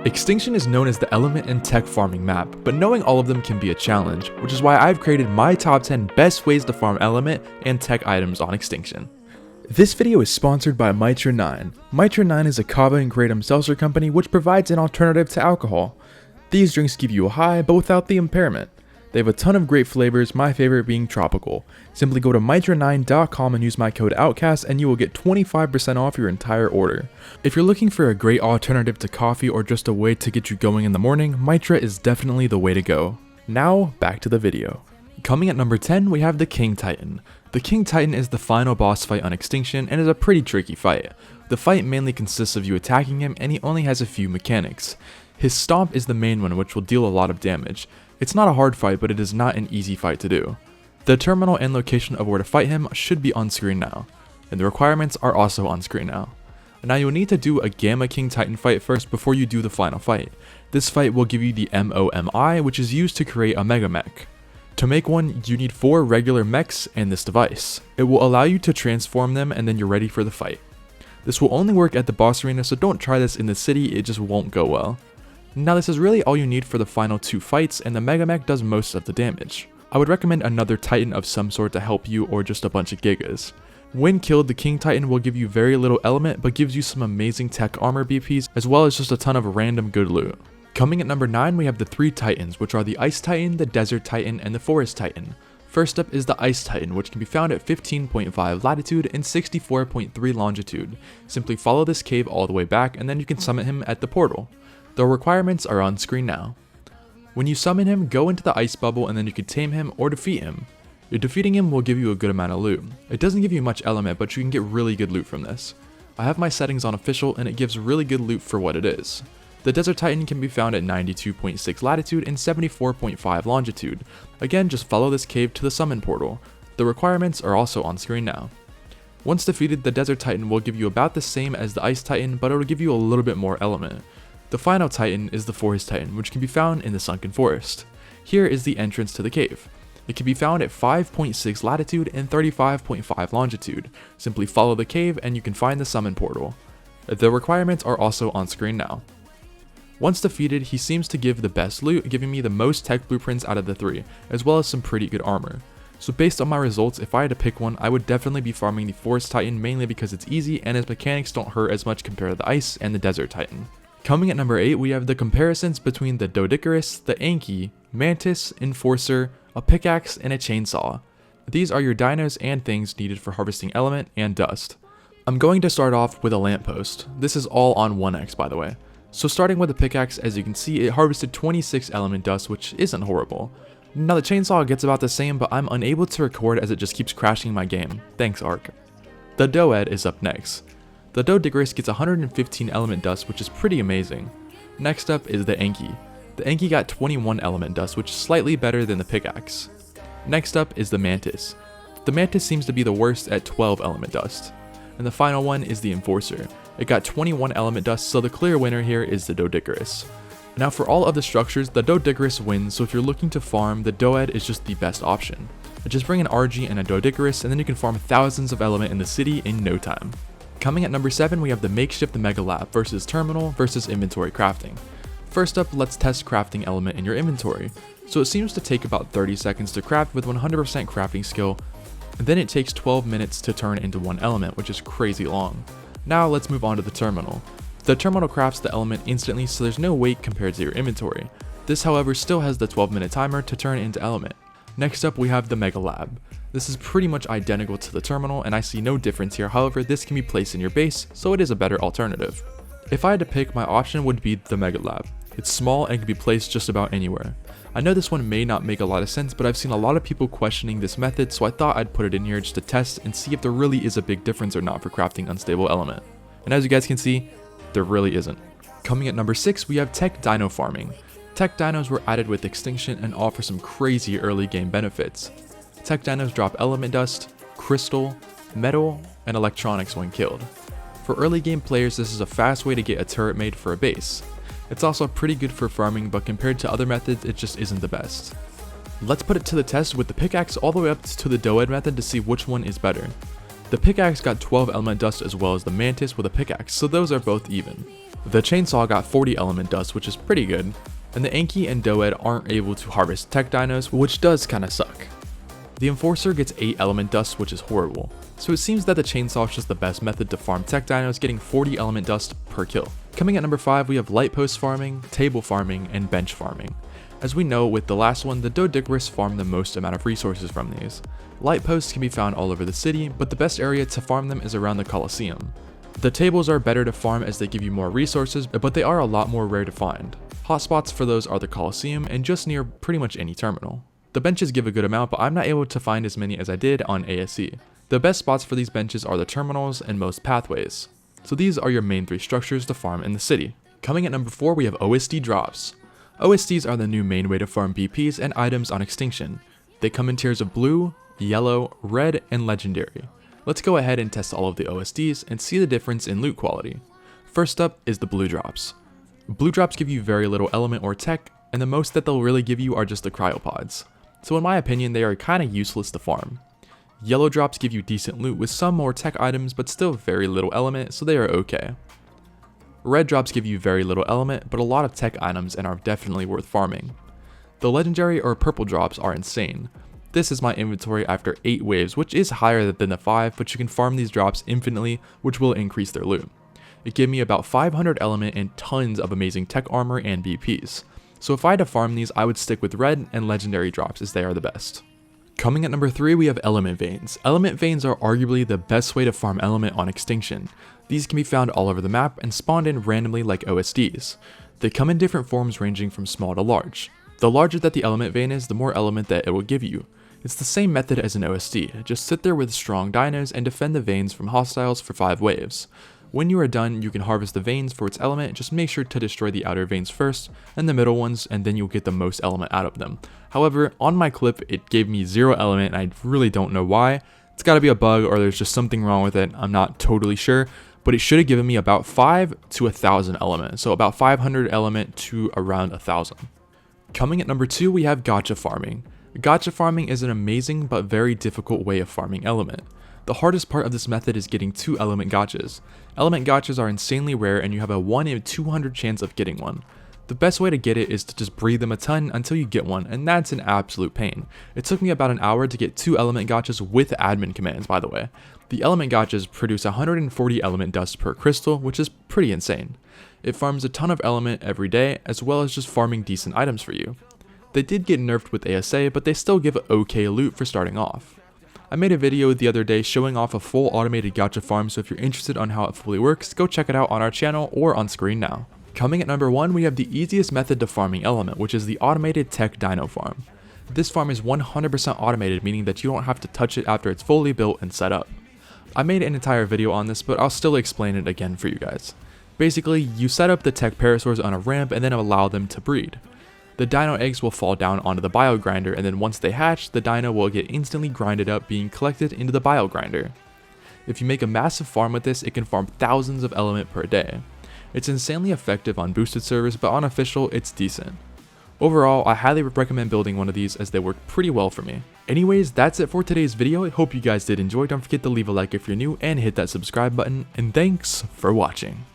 Extinction is known as the element and tech farming map, but knowing all of them can be a challenge, which is why I've created my top 10 best ways to farm element and tech items on Extinction. This video is sponsored by Mitra 9. Mitra 9 is a kava and kratom seltzer company which provides an alternative to alcohol. These drinks give you a high, but without the impairment. They have a ton of great flavors, my favorite being tropical. Simply go to mitra9.com and use my code Outcasts and you will get 25% off your entire order. If you're looking for a great alternative to coffee or just a way to get you going in the morning, Mitra is definitely the way to go. Now, back to the video. Coming at number 10, we have the King Titan. The King Titan is the final boss fight on Extinction and is a pretty tricky fight. The fight mainly consists of you attacking him and he only has a few mechanics. His stomp is the main one, which will deal a lot of damage. It's not a hard fight, but it is not an easy fight to do. The terminal and location of where to fight him should be on screen now, and the requirements are also on screen now. Now you'll need to do a Gamma King Titan fight first before you do the final fight. This fight will give you the MOMI, which is used to create a Mega Mech. To make one, you need 4 regular mechs and this device. It will allow you to transform them and then you're ready for the fight. This will only work at the boss arena, so don't try this in the city, it just won't go well. Now this is really all you need for the final 2 fights, and the Mega Mech does most of the damage. I would recommend another Titan of some sort to help you, or just a bunch of Gigas. When killed, the King Titan will give you very little element, but gives you some amazing tech armor BPs, as well as just a ton of random good loot. Coming at number 9, we have the 3 Titans, which are the Ice Titan, the Desert Titan, and the Forest Titan. First up is the Ice Titan, which can be found at 15.5 latitude and 64.3 longitude. Simply follow this cave all the way back, and then you can summon him at the portal. The requirements are on screen now. When you summon him, go into the ice bubble and then you can tame him or defeat him. Your defeating him will give you a good amount of loot. It doesn't give you much element, but you can get really good loot from this. I have my settings on official and it gives really good loot for what it is. The Desert Titan can be found at 92.6 latitude and 74.5 longitude. Again, just follow this cave to the summon portal. The requirements are also on screen now. Once defeated, the Desert Titan will give you about the same as the Ice Titan, but it will give you a little bit more element. The final Titan is the Forest Titan, which can be found in the Sunken Forest. Here is the entrance to the cave. It can be found at 5.6 latitude and 35.5 longitude. Simply follow the cave and you can find the summon portal. The requirements are also on screen now. Once defeated, he seems to give the best loot, giving me the most tech blueprints out of the 3, as well as some pretty good armor. So based on my results, if I had to pick one, I would definitely be farming the Forest Titan, mainly because it's easy and his mechanics don't hurt as much compared to the Ice and the Desert Titan. Coming at number 8, we have the comparisons between the Doedicurus, the Anki, Mantis, Enforcer, a pickaxe, and a chainsaw. These are your dinos and things needed for harvesting element and dust. I'm going to start off with a lamppost. This is all on 1x by the way. So starting with the pickaxe, as you can see, it harvested 26 element dust, which isn't horrible. Now the chainsaw gets about the same, but I'm unable to record as it just keeps crashing my game. Thanks ARK. The Doed is up next. The Doedicurus gets 115 element dust, which is pretty amazing. Next up is the Anki. The Anki got 21 element dust, which is slightly better than the pickaxe. Next up is the Mantis. The Mantis seems to be the worst at 12 element dust. And the final one is the Enforcer. It got 21 element dust, so the clear winner here is the Doedicurus. Now for all of the structures, the Doedicurus wins, so if you're looking to farm, the Doed is just the best option. Just bring an RG and a Doedicurus, and then you can farm thousands of element in the city in no time. Coming at number 7, we have the Makeshift Mega Lab versus Terminal versus Inventory Crafting. First up, let's test crafting element in your inventory. So it seems to take about 30 seconds to craft with 100% crafting skill, and then it takes 12 minutes to turn into one element, which is crazy long. Now let's move on to the Terminal. The Terminal crafts the element instantly, so there's no wait compared to your inventory. This however still has the 12-minute timer to turn into element. Next up we have the Mega Lab. This is pretty much identical to the Terminal and I see no difference here, however this can be placed in your base, so it is a better alternative. If I had to pick, my option would be the Mega Lab. It's small and can be placed just about anywhere. I know this one may not make a lot of sense, but I've seen a lot of people questioning this method, so I thought I'd put it in here just to test and see if there really is a big difference or not for crafting unstable element. And as you guys can see, there really isn't. Coming at number 6, we have Tech Dino Farming. Tech Dinos were added with Extinction and offer some crazy early game benefits. Tech Dinos drop element dust, crystal, metal, and electronics when killed. For early game players, this is a fast way to get a turret made for a base. It's also pretty good for farming, but compared to other methods, it just isn't the best. Let's put it to the test with the pickaxe all the way up to the Doed method to see which one is better. The pickaxe got 12 element dust as well as the Mantis with a pickaxe, so those are both even. The chainsaw got 40 element dust, which is pretty good, and the Anki and Doed aren't able to harvest tech dinos, which does kinda suck. The enforcer gets 8 element dust, which is horrible, so it seems that the chainsaw is just the best method to farm tech dinos, getting 40 element dust per kill. Coming at number 5, we have light post farming, table farming, and bench farming. As we know with the last one, the Doedicurus farm the most amount of resources from these. Light posts can be found all over the city, but the best area to farm them is around the Colosseum. The tables are better to farm as they give you more resources, but they are a lot more rare to find. Hotspots for those are the Colosseum and just near pretty much any terminal. The benches give a good amount, but I'm not able to find as many as I did on ASE. The best spots for these benches are the terminals and most pathways. So these are your main 3 structures to farm in the city. Coming at number 4, we have OSD Drops. OSDs are the new main way to farm BPs and items on Extinction. They come in tiers of blue, yellow, red, and legendary. Let's go ahead and test all of the OSDs and see the difference in loot quality. First up is the blue drops. Blue drops give you very little element or tech, and the most that they'll really give you are just the cryopods. So in my opinion, they are kinda useless to farm. Yellow drops give you decent loot with some more tech items, but still very little element, so they are okay. Red drops give you very little element, but a lot of tech items and are definitely worth farming. The legendary or purple drops are insane. This is my inventory after 8 waves, which is higher than the 5, but you can farm these drops infinitely, which will increase their loot. It gave me about 500 element and tons of amazing tech armor and BPs. So if I had to farm these, I would stick with red and legendary drops as they are the best. Coming at number 3, we have element veins. Element veins are arguably the best way to farm element on Extinction. These can be found all over the map and spawned in randomly like OSDs. They come in different forms ranging from small to large. The larger that the element vein is, the more element that it will give you. It's the same method as an OSD, just sit there with strong dinos and defend the veins from hostiles for 5 waves. When you are done, you can harvest the veins for its element, just make sure to destroy the outer veins first, and the middle ones, and then you'll get the most element out of them. However, on my clip, it gave me 0 element, and I really don't know why. It's gotta be a bug, or there's just something wrong with it, I'm not totally sure, but it should have given me about 5 to 1,000 element, so about 500 element to around 1,000. Coming at number 2, we have Gacha farming. Gacha farming is an amazing but very difficult way of farming element. The hardest part of this method is getting 2 element gachas. Element gachas are insanely rare and you have a 1 in 200 chance of getting one. The best way to get it is to just breed them a ton until you get one, and that's an absolute pain. It took me about an hour to get 2 element gachas with admin commands, by the way. The element gachas produce 140 element dust per crystal, which is pretty insane. It farms a ton of element every day, as well as just farming decent items for you. They did get nerfed with ASA, but they still give okay loot for starting off. I made a video the other day showing off a full automated gacha farm, so if you're interested on how it fully works, go check it out on our channel or on screen now. Coming at number 1, we have the easiest method to farming element, which is the automated tech dino farm. This farm is 100% automated, meaning that you don't have to touch it after it's fully built and set up. I made an entire video on this, but I'll still explain it again for you guys. Basically, you set up the tech parasaurs on a ramp and then allow them to breed. The dino eggs will fall down onto the bio grinder, and then once they hatch, the dino will get instantly grinded up, being collected into the bio grinder. If you make a massive farm with this, it can farm thousands of element per day. It's insanely effective on boosted servers, but on official, it's decent. Overall, I highly recommend building one of these as they work pretty well for me. Anyways, that's it for today's video. I hope you guys did enjoy. Don't forget to leave a like if you're new and hit that subscribe button, and thanks for watching.